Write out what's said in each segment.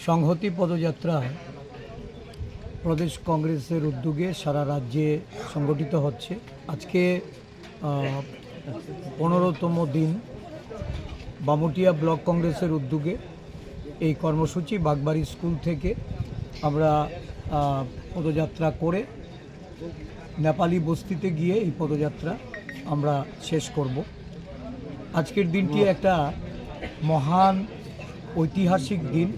সংহতি পদযাত্রা প্রদেশ কংগ্রেসের উদ্যোগে সারা রাজ্যে সংগঠিত হচ্ছে। আজকে 15তম দিন বামুটিয়া ব্লক কংগ্রেসের উদ্যোগে এই কর্মসূচি বাগবাড়ি স্কুল থেকে আমরা পদযাত্রা করে নেপালি বস্তিতে গিয়ে এই পদযাত্রা আমরা শেষ করব। আজকের দিনটি একটা মহান ঐতিহাসিক দিন।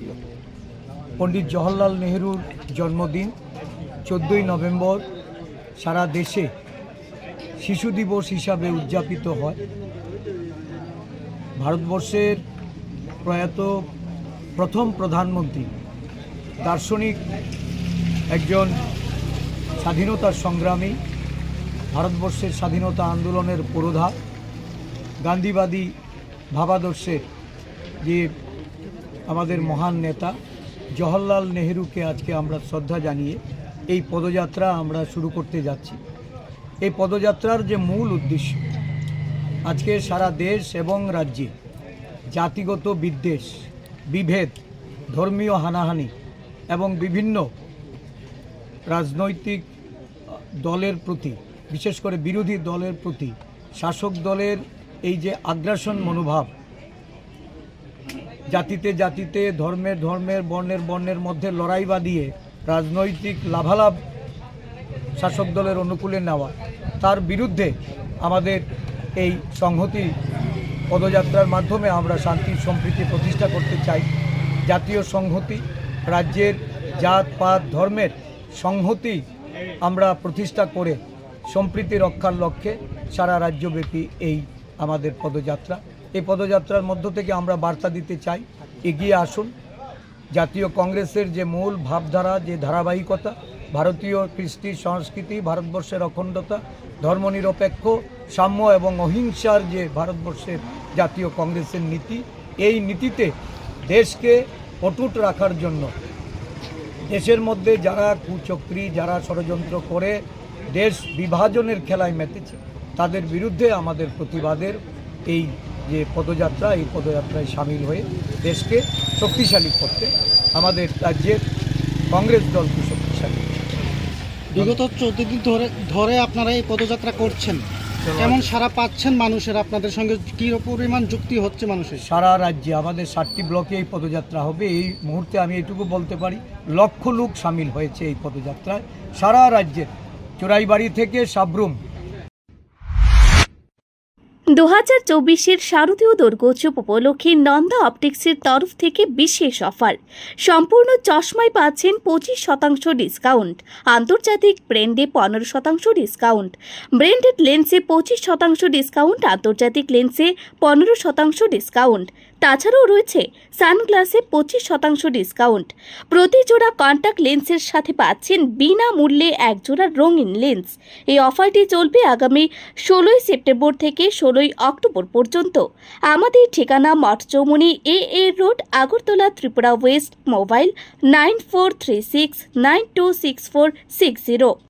পণ্ডিত জওহরলাল নেহরুর জন্মদিন 14ই নভেম্বর সারা দেশে শিশু দিবস হিসাবে উদযাপিত হয়। ভারতবর্ষের প্রয়াত প্রথম প্রধানমন্ত্রী, দার্শনিক, একজন স্বাধীনতার সংগ্রামী, ভারতবর্ষের স্বাধীনতা আন্দোলনের পুরোধা, গান্ধীবাদী ভাবাদর্শের যে আমাদের মহান নেতা জওহরলাল নেহরুকে আজকে আমরা শ্রদ্ধা জানিয়ে এই পদযাত্রা আমরা শুরু করতে যাচ্ছি। এই পদযাত্রার যে মূল উদ্দেশ্য, আজকে সারা দেশ এবং রাজ্যে জাতিগত বিদ্বেষ, বিভেদ, ধর্মীয় হানাহানি এবং বিভিন্ন রাজনৈতিক দলের প্রতি, বিশেষ করে বিরোধী দলের প্রতি শাসক দলের এই যে আগ্রাসন মনোভাব, জাতিতে জাতিতে, ধর্মের ধর্মের, বর্ণের বর্ণের মধ্যে লড়াই বাঁধিয়ে রাজনৈতিক লাভালাভ শাসক দলের অনুকূলে নেওয়া, তার বিরুদ্ধে আমাদের এই সংহতি পদযাত্রার মাধ্যমে আমরা শান্তি সম্প্রীতি প্রতিষ্ঠা করতে চাই। জাতীয় সংহতি, রাজ্যের জাত পাত ধর্মের সংহতি আমরা প্রতিষ্ঠা করে সম্প্রীতি রক্ষার লক্ষ্যে সারা রাজ্যব্যাপী এই আমাদের পদযাত্রা। এই পদযাত্রার মধ্য থেকে আমরা বার্তা দিতে চাই, এগিয়ে আসুন। জাতীয় কংগ্রেসের যে মূল ভাবধারা, যে ধারাবাহিকতা, ভারতীয় কৃষ্টি সংস্কৃতি, ভারতবর্ষের অখণ্ডতা, ধর্মনিরপেক্ষ, সাম্য এবং অহিংসার যে ভারতবর্ষের জাতীয় কংগ্রেসের নীতি, এই নীতিতে দেশকে অটুট রাখার জন্য দেশের মধ্যে যারা কুচক্রী, যারা ষড়যন্ত্র করে দেশ বিভাজনের খেলায় মেতেছে, তাদের বিরুদ্ধে আমাদের প্রতিবাদের এই যে পদযাত্রা, এই পদযাত্রায় সামিল হয়ে দেশকে শক্তিশালী করতে, আমাদের রাজ্যের কংগ্রেস দলকে শক্তিশালী। বিগত 14 দিন ধরে আপনারা এই পদযাত্রা করছেন, কেমন সারা পাচ্ছেন মানুষের? আপনাদের সঙ্গে কী পরিমাণ যুক্তি হচ্ছে মানুষের? সারা রাজ্যে আমাদের 7টি ব্লকে এই পদযাত্রা হবে। এই মুহূর্তে আমি এটুকু বলতে পারি, লক্ষ লোক সামিল হয়েছে এই পদযাত্রায় সারা রাজ্যের, চোরাইবাড়ি থেকে সাবরুম। 2024-এর শারদীয় দুর্গোৎসব উপলক্ষে নন্দা অপটিক্সের তরফ থেকে বিশেষ অফার। সম্পূর্ণ চশমায় পাচ্ছেন 25% ডিসকাউন্ট, আন্তর্জাতিক ব্র্যান্ডে 15% ডিসকাউন্ট, ব্র্যান্ডেড লেন্সে 25% ডিসকাউন্ট, আন্তর্জাতিক লেন্সে 15% ডিসকাউন্ট। তাছাড়াও রয়েছে সানগ্লাসে 25% ডিসকাউন্ট। প্রতি জোড়া কন্ট্যাক্ট লেন্সের সাথে পাচ্ছেন বিনামূল্যে এক জোড়া রঙিন লেন্স। এই অফারটি চলবে আগামী 16 সেপ্টেম্বর থেকে 16 অক্টোবর পর্যন্ত। আমাদের ঠিকানা Math Chowmuhani AA road, Agartala, Tripura west. Mobile 9436926460।